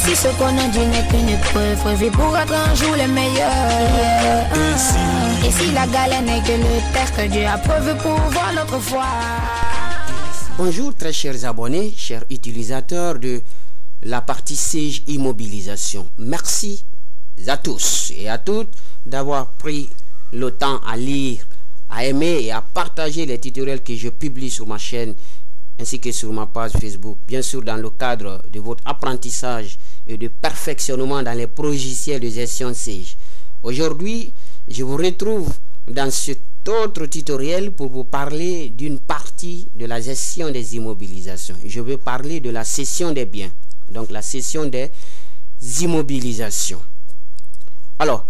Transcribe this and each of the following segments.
si ce qu'on a dit n'est qu'une épreuve, vie pour être un jour le meilleur. Et si la galère n'est que le test, Dieu a prévu pour voir notre foi. Bonjour très chers abonnés, chers utilisateurs de la partie Sage Immobilisation. Merci à tous et à toutes d'avoir pris le temps à lire, à aimer et à partager les tutoriels que je publie sur ma chaîne ainsi que sur ma page Facebook. Bien sûr, dans le cadre de votre apprentissage et de perfectionnement dans les logiciels de gestion Sage. Aujourd'hui, je vous retrouve dans cet autre tutoriel pour vous parler d'une partie de la gestion des immobilisations. Je veux parler de la cession des biens, donc la cession des immobilisations. Alors,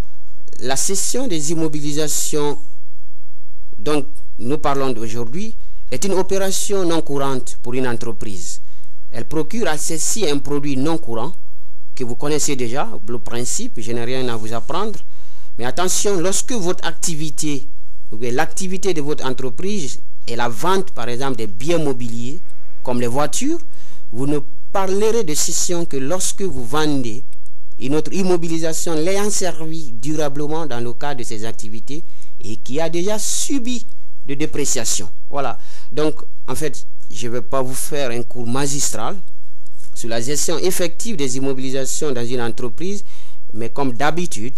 la cession des immobilisations dont nous parlons aujourd'hui est une opération non courante pour une entreprise. Elle procure à celle-ci un produit non courant que vous connaissez déjà, le principe, je n'ai rien à vous apprendre. Mais attention, lorsque votre activité, ou bien l'activité de votre entreprise est la vente par exemple des biens mobiliers, comme les voitures, vous ne parlerez de cession que lorsque vous vendez une autre immobilisation l'ayant servi durablement dans le cadre de ces activités et qui a déjà subi de dépréciation. Voilà. Donc, en fait, je ne vais pas vous faire un cours magistral sur la gestion effective des immobilisations dans une entreprise, mais comme d'habitude,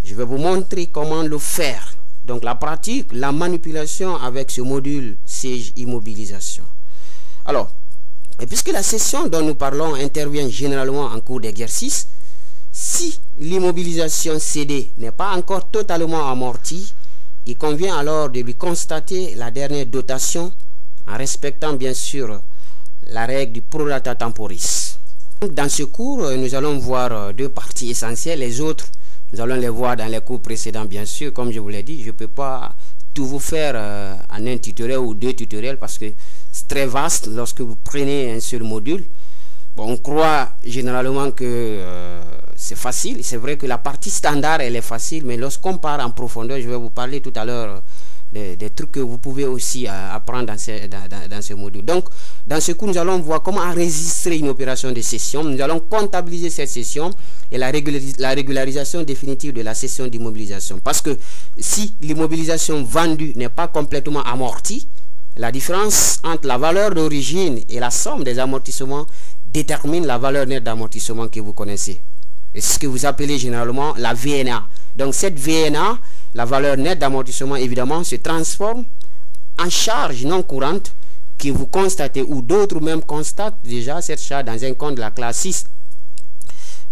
je vais vous montrer comment le faire. Donc, la pratique, la manipulation avec ce module Sage Immobilisation. Alors, et puisque la cession dont nous parlons intervient généralement en cours d'exercice, si l'immobilisation cédée n'est pas encore totalement amortie, il convient alors de lui constater la dernière dotation en respectant bien sûr la règle du prorata temporis. Dans ce cours, nous allons voir deux parties essentielles. Les autres, nous allons les voir dans les cours précédents bien sûr. Comme je vous l'ai dit, je ne peux pas tout vous faire en un tutoriel ou deux tutoriels parce que c'est très vaste lorsque vous prenez un seul module. Bon, on croit généralement que c'est facile. C'est vrai que la partie standard, elle est facile, mais lorsqu'on part en profondeur, je vais vous parler tout à l'heure des trucs que vous pouvez aussi apprendre dans ce module. Donc, dans ce cours, nous allons voir comment enregistrer une opération de cession. Nous allons comptabiliser cette cession et la régularisation définitive de la cession d'immobilisation. Parce que si l'immobilisation vendue n'est pas complètement amortie, la différence entre la valeur d'origine et la somme des amortissements détermine la valeur nette d'amortissement que vous connaissez. Et c'est ce que vous appelez généralement la VNA. Donc cette VNA, la valeur nette d'amortissement évidemment, se transforme en charge non courante que vous constatez ou d'autres même constatent déjà cette charge dans un compte de la classe 6.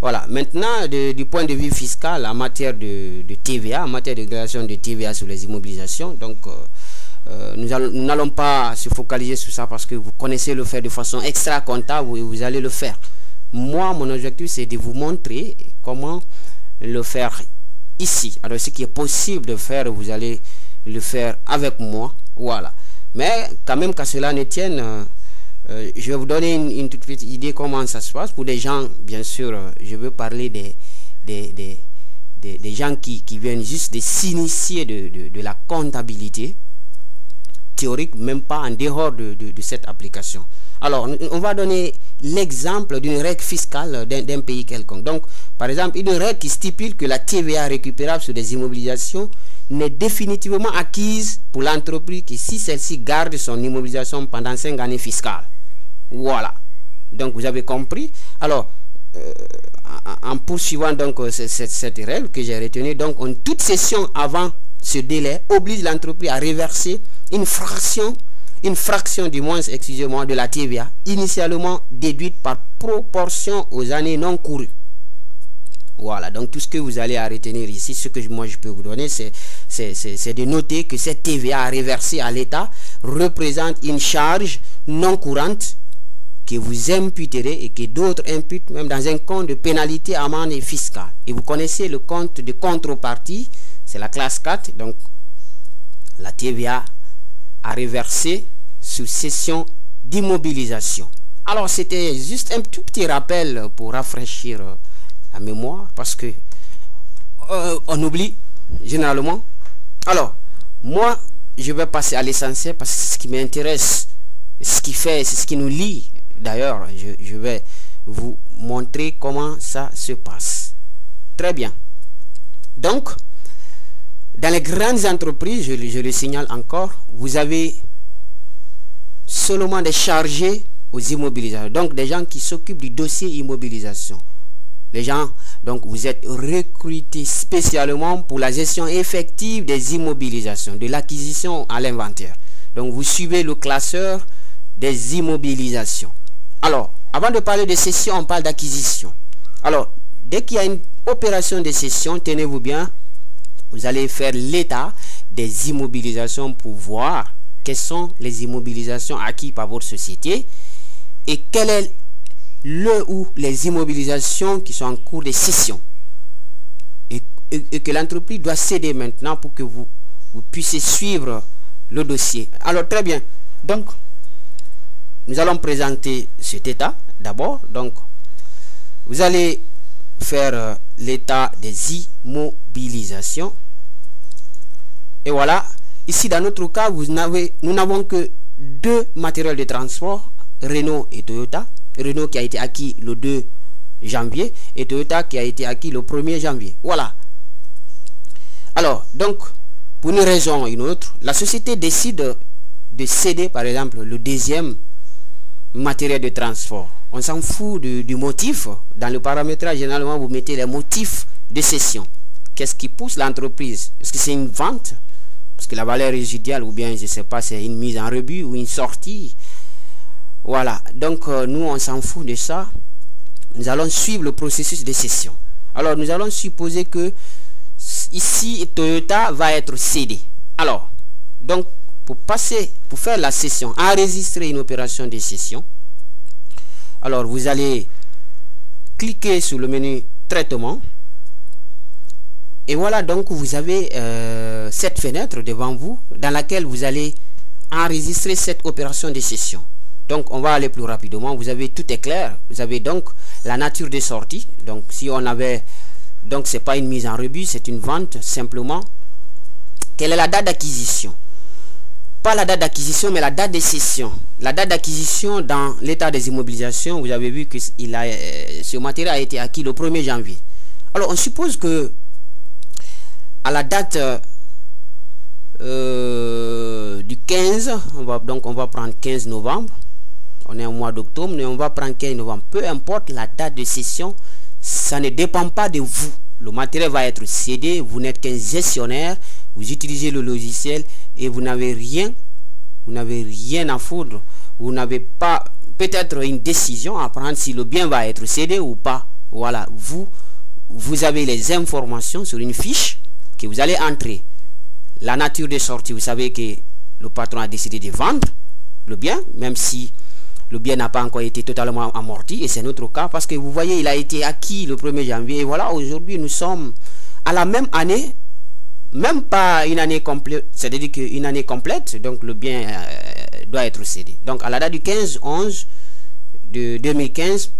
Voilà, maintenant du point de vue fiscal en matière de TVA, en matière de régulation de TVA sur les immobilisations, donc nous n'allons pas se focaliser sur ça parce que vous connaissez le faire de façon extra comptable et vous allez le faire. Moi, mon objectif, c'est de vous montrer comment le faire ici. Alors, ce qui est possible de faire, vous allez le faire avec moi. Voilà. Mais quand même, qu'à cela ne tienne, je vais vous donner une toute petite idée comment ça se passe. Pour des gens, bien sûr, je veux parler des gens qui viennent juste de s'initier de la comptabilité théorique, même pas en dehors de cette application. Alors, on va donner l'exemple d'une règle fiscale d'un pays quelconque. Donc, par exemple, une règle qui stipule que la TVA récupérable sur des immobilisations n'est définitivement acquise pour l'entreprise que si celle-ci garde son immobilisation pendant 5 années fiscales. Voilà. Donc, vous avez compris. Alors, en poursuivant donc cette règle que j'ai retenue, donc toute cession avant ce délai oblige l'entreprise à reverser une fraction du moins, excusez-moi, de la TVA initialement déduite par proportion aux années non courues. Voilà, donc tout ce que vous allez à retenir ici, ce que moi je peux vous donner, c'est de noter que cette TVA à reverser à l'État représente une charge non courante que vous imputerez et que d'autres imputent même dans un compte de pénalité, amende et fiscale. Et vous connaissez le compte de contrepartie, c'est la classe 4, donc la TVA à reverser sous cession d'immobilisation. Alors c'était juste un tout petit rappel pour rafraîchir la mémoire parce que on oublie généralement. Alors moi je vais passer à l'essentiel parce que c'est ce qui m'intéresse, ce qui fait, c'est ce qui nous lie. D'ailleurs je vais vous montrer comment ça se passe. Très bien. Donc, dans les grandes entreprises, je le signale encore, vous avez seulement des chargés aux immobilisations. Donc, des gens qui s'occupent du dossier immobilisation. Les gens, donc, vous êtes recrutés spécialement pour la gestion effective des immobilisations, de l'acquisition à l'inventaire. Donc, vous suivez le classeur des immobilisations. Alors, avant de parler de cession, on parle d'acquisition. Alors, dès qu'il y a une opération de cession, tenez-vous bien, vous allez faire l'état des immobilisations pour voir quelles sont les immobilisations acquises par votre société et quel est le ou les immobilisations qui sont en cours de cession et que l'entreprise doit céder maintenant pour que vous puissiez suivre le dossier. Alors, très bien. Donc, nous allons présenter cet état d'abord. Donc, vous allez faire l'état des immobilisations. Et voilà. Ici, dans notre cas, nous n'avons que deux matériels de transport, Renault et Toyota. Renault qui a été acquis le 2 janvier et Toyota qui a été acquis le 1er janvier. Voilà. Alors, donc, pour une raison ou une autre, la société décide de céder, par exemple, le deuxième matériel de transport. On s'en fout du motif. Dans le paramétrage, généralement, vous mettez les motifs de cession. Qu'est-ce qui pousse l'entreprise? Est-ce que c'est une vente? Parce que la valeur résiduelle, ou bien, je ne sais pas, c'est une mise en rebut ou une sortie. Voilà. Donc, nous, on s'en fout de ça. Nous allons suivre le processus de cession. Alors, nous allons supposer que ici, Toyota va être cédé. Alors, donc, pour faire la cession, enregistrer une opération de cession, alors vous allez cliquer sur le menu traitement et voilà, donc vous avez cette fenêtre devant vous dans laquelle vous allez enregistrer cette opération de cession. Donc on va aller plus rapidement. Vous avez, tout est clair. Vous avez donc la nature des sorties. Donc si on avait, donc c'est pas une mise en rebut, c'est une vente simplement. Quelle est la date d'acquisition? Pas la date d'acquisition, mais la date de cession. La date d'acquisition dans l'état des immobilisations, vous avez vu que ce matériel a été acquis le 1er janvier. Alors on suppose que à la date du 15, on va prendre 15 novembre. On est au mois d'octobre, mais on va prendre 15 novembre. Peu importe la date de cession, ça ne dépend pas de vous. Le matériel va être cédé, vous n'êtes qu'un gestionnaire, vous utilisez le logiciel et vous n'avez rien à foutre. Vous n'avez pas peut-être une décision à prendre si le bien va être cédé ou pas. Voilà, vous avez les informations sur une fiche que vous allez entrer. La nature des sorties, vous savez que le patron a décidé de vendre le bien, même si le bien n'a pas encore été totalement amorti, et c'est notre cas, parce que vous voyez, il a été acquis le 1er janvier, et voilà, aujourd'hui, nous sommes à la même année, même pas une année complète, c'est-à-dire qu'une année complète, donc le bien doit être cédé. Donc, à la date du 15-11 de 2015,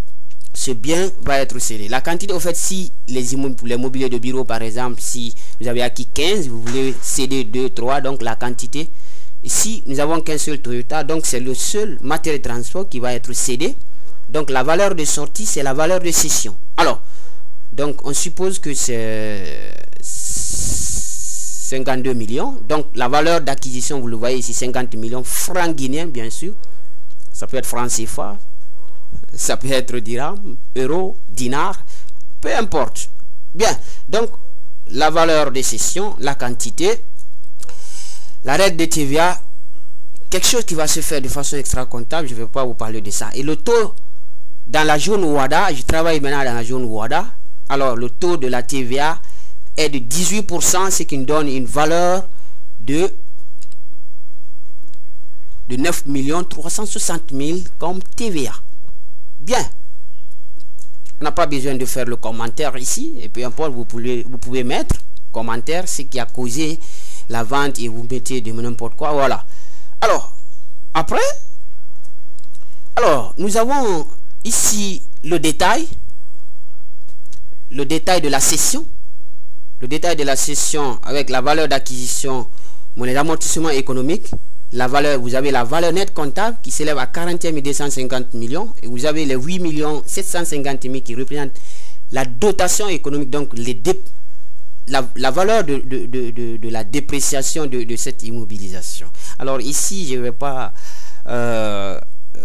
ce bien va être cédé. La quantité, au fait, si les mobiliers de bureau, par exemple, si vous avez acquis 15, vous voulez céder 2, 3, donc la quantité. Ici, nous avons qu'un seul Toyota, donc c'est le seul matériel de transport qui va être cédé. Donc la valeur de sortie, c'est la valeur de cession. Alors, donc on suppose que c'est 52 millions. Donc la valeur d'acquisition, vous le voyez ici, 50 millions francs guinéens, bien sûr. Ça peut être francs CFA, ça peut être dirham, euro, dinar, peu importe. Bien, donc la valeur de cession, la quantité, la règle de TVA, quelque chose qui va se faire de façon extra-comptable, je ne vais pas vous parler de ça. Et le taux dans la zone WADA, je travaille maintenant dans la zone WADA, alors le taux de la TVA est de 18%, ce qui nous donne une valeur de 9 360 000 comme TVA. Bien. On n'a pas besoin de faire le commentaire ici, et peu importe, vous pouvez mettre commentaire, ce qui a causé la vente, et vous mettez de n'importe quoi. Voilà. Alors, après, nous avons ici le détail de la cession. Le détail de la cession avec la valeur d'acquisition, les amortissements économiques, la valeur, vous avez la valeur nette comptable qui s'élève à 41 250 millions et vous avez les 8 750 000 qui représentent la dotation économique, donc la valeur de la dépréciation de cette immobilisation. Alors ici, je ne vais pas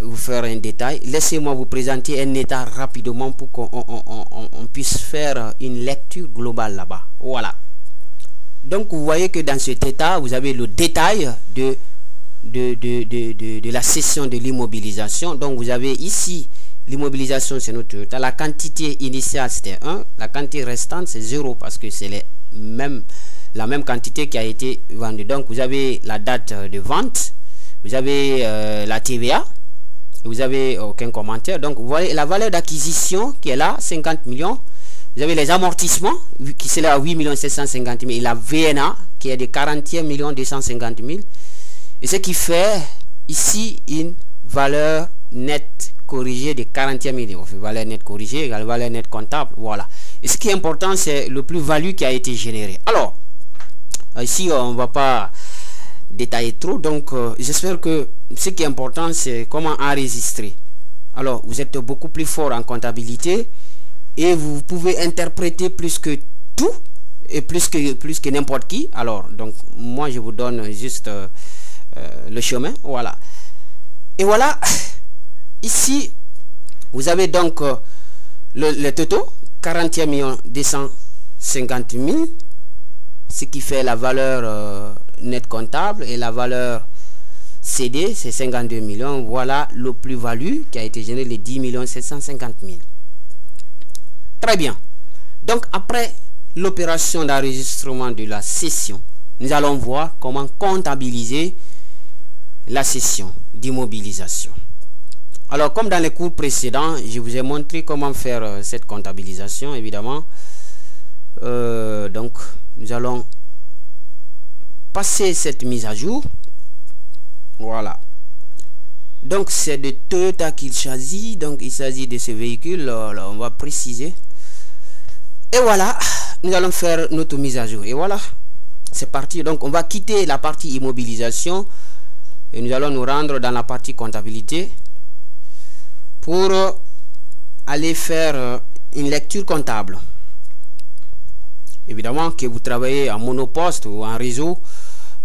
vous faire un détail. Laissez-moi vous présenter un état rapidement pour qu'on puisse faire une lecture globale là-bas. Voilà. Donc vous voyez que dans cet état, vous avez le détail de la cession de l'immobilisation. Donc vous avez ici l'immobilisation, c'est notre Toyota. La quantité initiale c'était 1, la quantité restante c'est 0 parce que c'est la même quantité qui a été vendue. Donc vous avez la date de vente, vous avez la TVA, vous avez aucun commentaire. Donc vous voyez la valeur d'acquisition qui est là, 50 millions. Vous avez les amortissements qui c'est là à 8 750 000 et la VNA qui est de 41 250 000. Et ce qui fait ici une valeur nette corrigée de 41 000. Valeur nette corrigée égale valeur nette comptable. Voilà. Et ce qui est important, c'est le plus-value qui a été généré. Alors, ici, on ne va pas détailler trop. Donc, j'espère que ce qui est important, c'est comment enregistrer. Alors, vous êtes beaucoup plus fort en comptabilité et vous pouvez interpréter plus que tout et plus que n'importe qui. Alors, donc, moi, je vous donne juste le chemin. Voilà. Et voilà. Ici, vous avez donc le totaux, 41 250 000, ce qui fait la valeur nette comptable et la valeur CD, c'est 52 millions. Voilà le plus-value qui a été généré, les 10 750 000. Très bien. Donc, après l'opération d'enregistrement de la cession, nous allons voir comment comptabiliser la cession d'immobilisation. Alors, comme dans les cours précédents, je vous ai montré comment faire cette comptabilisation, évidemment. Donc, nous allons passer cette mise à jour. Voilà. Donc, c'est de Toyota qu'il s'agit. Donc, il s'agit de ce véhicule. Là, on va préciser. Et voilà, nous allons faire notre mise à jour. Et voilà, c'est parti. Donc, on va quitter la partie immobilisation et nous allons nous rendre dans la partie comptabilité pour aller faire une lecture comptable. Évidemment que vous travaillez en monoposte ou en réseau,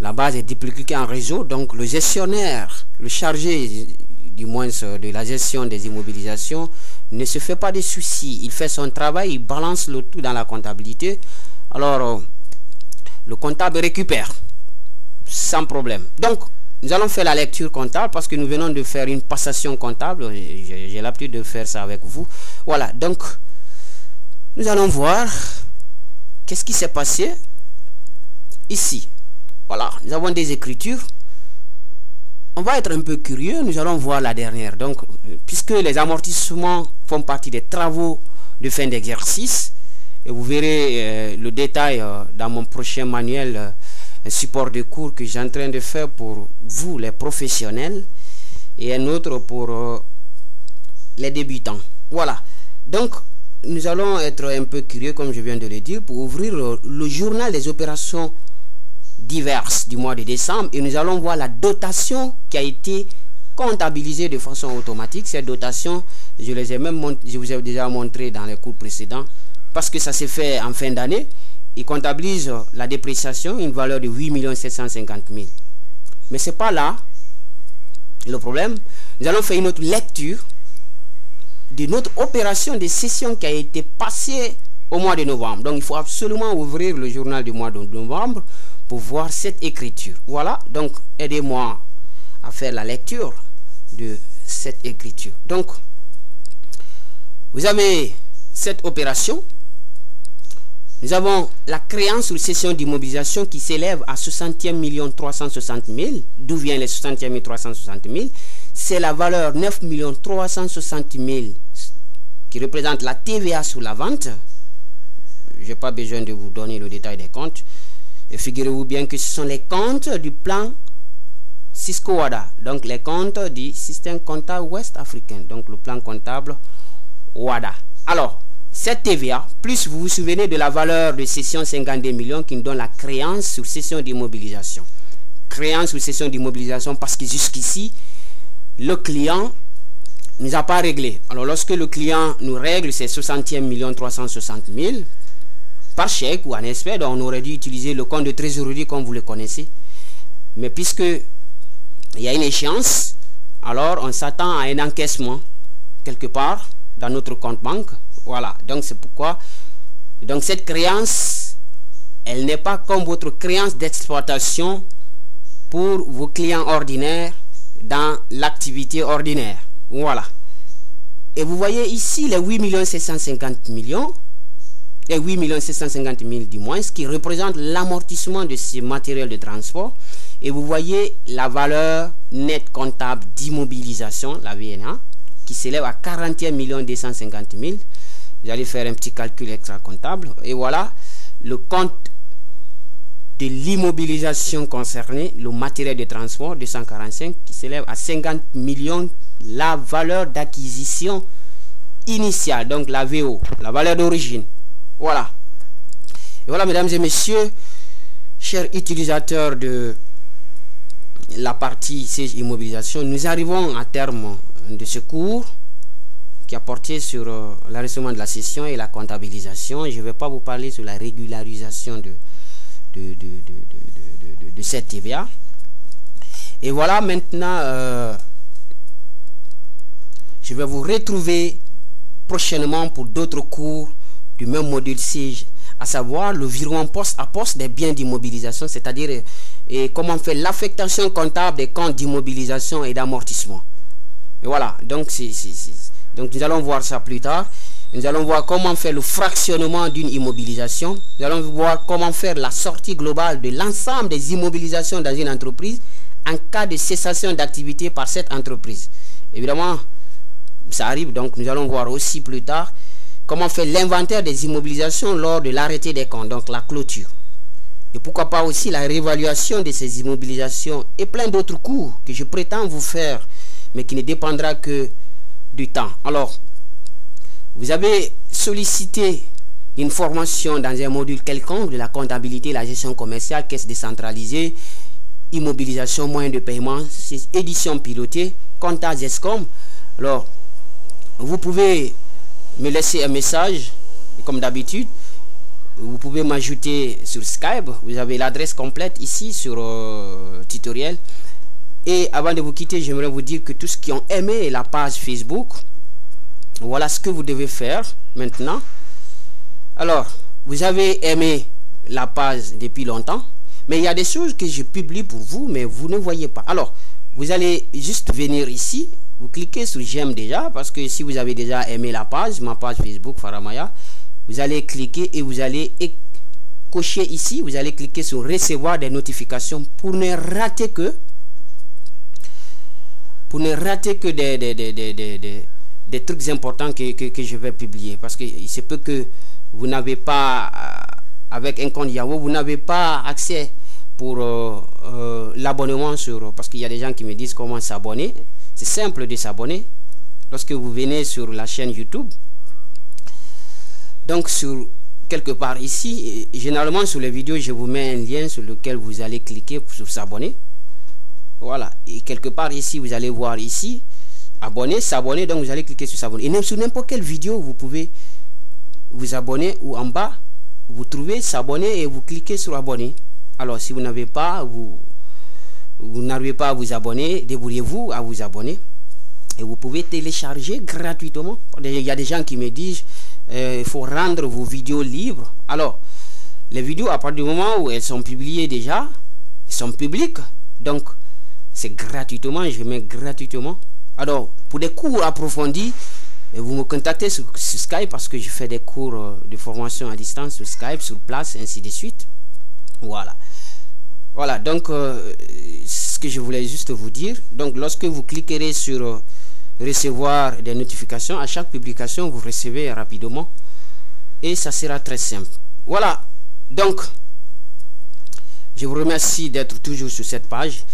la base est dupliquée en réseau, donc le gestionnaire, le chargé du moins de la gestion des immobilisations ne se fait pas de soucis, il fait son travail, il balance le tout dans la comptabilité. Alors le comptable récupère sans problème. Donc nous allons faire la lecture comptable parce que nous venons de faire une passation comptable. J'ai l'habitude de faire ça avec vous. Voilà, donc nous allons voir qu'est-ce qui s'est passé ici. Voilà, nous avons des écritures. On va être un peu curieux, nous allons voir la dernière. Donc, puisque les amortissements font partie des travaux de fin d'exercice, et vous verrez le détail dans mon prochain manuel, un support de cours que j'ai en train de faire pour vous, les professionnels, et un autre pour les débutants. Voilà. Donc, nous allons être un peu curieux, comme je viens de le dire, pour ouvrir le journal des opérations diverses du mois de décembre et nous allons voir la dotation qui a été comptabilisée de façon automatique. Cette dotation, je vous ai déjà montré dans les cours précédents parce que ça s'est fait en fin d'année. Il comptabilise la dépréciation, une valeur de 8 750 000. Mais c'est pas là le problème. Nous allons faire une autre lecture de notre opération de cession qui a été passée au mois de novembre. Donc il faut absolument ouvrir le journal du mois de novembre pour voir cette écriture. Voilà, donc aidez-moi à faire la lecture de cette écriture. Donc, vous avez cette opération. Nous avons la créance sur cession d'immobilisation qui s'élève à 61 360 000. D'où vient les 61 360 000? C'est la valeur 9 360 000 qui représente la TVA sur la vente. Je n'ai pas besoin de vous donner le détail des comptes. Et figurez-vous bien que ce sont les comptes du plan Cisco WADA, donc les comptes du système comptable ouest africain, donc le plan comptable WADA. Alors, cette TVA, plus vous vous souvenez de la valeur de cession 52 millions qui nous donne la créance sur cession d'immobilisation, créance ou cession d'immobilisation parce que jusqu'ici, le client ne nous a pas réglé. Alors, lorsque le client nous règle, c'est 61 360 000 par chèque ou en espèces, on aurait dû utiliser le compte de trésorerie comme vous le connaissez. Mais puisque il y a une échéance, alors on s'attend à un encaissement quelque part dans notre compte banque. Voilà, donc c'est pourquoi donc cette créance, elle n'est pas comme votre créance d'exploitation pour vos clients ordinaires dans l'activité ordinaire. Voilà. Et vous voyez ici les 8 750 000 et 8 750 000 du moins, ce qui représente l'amortissement de ces matériels de transport. Et vous voyez la valeur nette comptable d'immobilisation, la VNA, qui s'élève à 41 250 000. Vous allez faire un petit calcul extra comptable. Et voilà le compte de l'immobilisation concernée, le matériel de transport 245 qui s'élève à 50 millions, la valeur d'acquisition initiale, donc la VO, la valeur d'origine. Voilà. Et voilà, mesdames et messieurs, chers utilisateurs de la partie siège immobilisation, nous arrivons à terme de ce cours qui a porté sur l'enregistrement de la session et la comptabilisation. Je ne vais pas vous parler sur la régularisation de cette TVA. Et voilà, maintenant, je vais vous retrouver prochainement pour d'autres cours du même module siège, à savoir le virement poste à poste des biens d'immobilisation, c'est-à-dire comment faire l'affectation comptable des comptes d'immobilisation et d'amortissement. Et voilà, donc donc nous allons voir ça plus tard. Nous allons voir comment faire le fractionnement d'une immobilisation. Nous allons voir comment faire la sortie globale de l'ensemble des immobilisations dans une entreprise en cas de cessation d'activité par cette entreprise. Évidemment, ça arrive, donc nous allons voir aussi plus tard comment faire l'inventaire des immobilisations lors de l'arrêté des comptes, donc la clôture. Et pourquoi pas aussi la réévaluation de ces immobilisations et plein d'autres cours que je prétends vous faire, mais qui ne dépendra que du temps. Alors, vous avez sollicité une formation dans un module quelconque de la comptabilité, la gestion commerciale, caisse décentralisée, immobilisation, moyens de paiement, édition pilotée, compta GESCOM. Alors, vous pouvez me laisser un message, comme d'habitude. Vous pouvez m'ajouter sur Skype. Vous avez l'adresse complète ici sur tutoriel. Et avant de vous quitter, j'aimerais vous dire que tous ceux qui ont aimé la page Facebook, voilà ce que vous devez faire maintenant. Alors, vous avez aimé la page depuis longtemps, mais il y a des choses que je publie pour vous, mais vous ne voyez pas. Alors, vous allez juste venir ici, vous cliquez sur j'aime déjà, parce que si vous avez déjà aimé la page, ma page Facebook Faramaya, vous allez cliquer et vous allez cocher ici, vous allez cliquer sur recevoir des notifications pour ne rater que des trucs importants que je vais publier, parce que il se peut que vous n'avez pas avec un compte Yahoo, vous n'avez pas accès pour l'abonnement sur, parce qu'il y a des gens qui me disent comment s'abonner. C'est simple de s'abonner lorsque vous venez sur la chaîne YouTube. Donc sur quelque part ici, généralement sur les vidéos, je vous mets un lien sur lequel vous allez cliquer pour s'abonner. Voilà, et quelque part ici, vous allez voir ici abonner, s'abonner, donc vous allez cliquer sur s'abonner. Et sur n'importe quelle vidéo, vous pouvez vous abonner, ou en bas, vous trouvez s'abonner et vous cliquez sur abonner. Alors si vous n'avez pas, vous n'arrivez pas à vous abonner, débrouillez-vous à vous abonner. Et vous pouvez télécharger gratuitement. Il y a des gens qui me disent il faut rendre vos vidéos libres. Alors, les vidéos, à partir du moment où elles sont publiées déjà, elles sont publiques. Donc, c'est gratuitement, je mets gratuitement. Alors, pour des cours approfondis, vous me contactez sur Skype, parce que je fais des cours de formation à distance sur Skype, sur place, ainsi de suite. Voilà. Voilà, donc, ce que je voulais juste vous dire. Donc, lorsque vous cliquerez sur recevoir des notifications, à chaque publication, vous recevez rapidement. Et ça sera très simple. Voilà. Donc, je vous remercie d'être toujours sur cette page.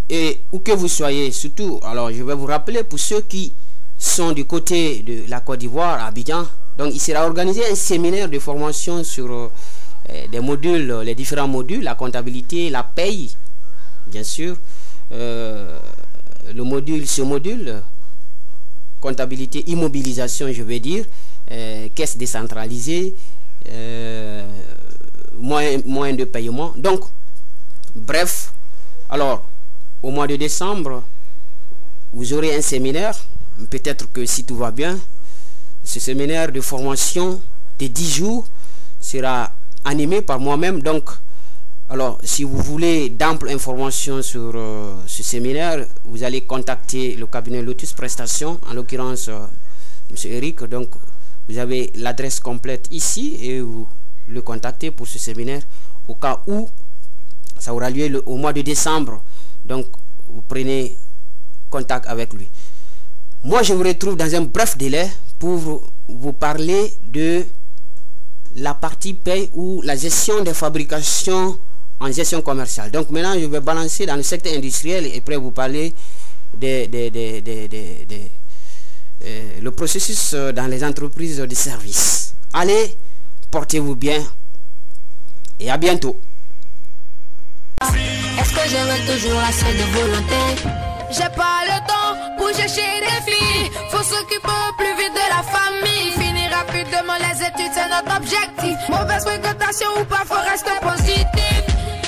Et où que vous soyez, surtout, alors je vais vous rappeler pour ceux qui sont du côté de la Côte d'Ivoire, à Abidjan, donc il sera organisé un séminaire de formation sur des modules, les différents modules, la comptabilité, la paye, bien sûr, ce module, comptabilité, immobilisation, je veux dire, caisse décentralisée, moyen de paiement. Donc, bref, alors, au mois de décembre, vous aurez un séminaire, peut-être que si tout va bien, ce séminaire de formation de 10 jours sera animé par moi-même. Donc, alors, si vous voulez d'amples informations sur ce séminaire, vous allez contacter le cabinet Lotus Prestations, en l'occurrence M. Eric. Donc, vous avez l'adresse complète ici et vous le contactez pour ce séminaire au cas où ça aura lieu au mois de décembre. Donc, vous prenez contact avec lui. Moi, je vous retrouve dans un bref délai pour vous parler de la partie paye ou la gestion des fabrications en gestion commerciale. Donc maintenant, je vais balancer dans le secteur industriel et après vous parler le processus dans les entreprises de services. Allez, portez-vous bien et à bientôt. Est-ce que j'aurai toujours assez de volonté? J'ai pas le temps pour chercher des filles. Faut s'occuper au plus vite de la famille. Finir rapidement les études, c'est notre objectif. Mauvaise fréquentation ou pas, faut rester positif.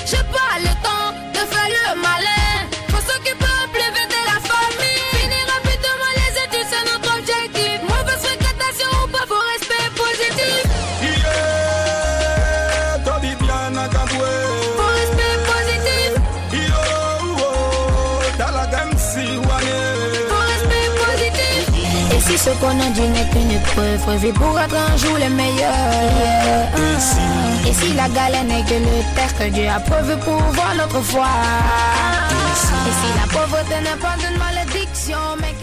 J'ai pas le temps de faire le malin. Faut s'occuper au plus vite de la famille. Finir rapidement les études, c'est notre objectif. Mauvaise fréquentation ou pas, faut rester positif. Faut rester positif. Et si ce qu'on a dit n'est qu'une épreuve, vie pour être un jour le meilleur. Et si la galère n'est que le test que Dieu a prévu pour voir notre foi. Et si la pauvreté n'est pas une malédiction, mais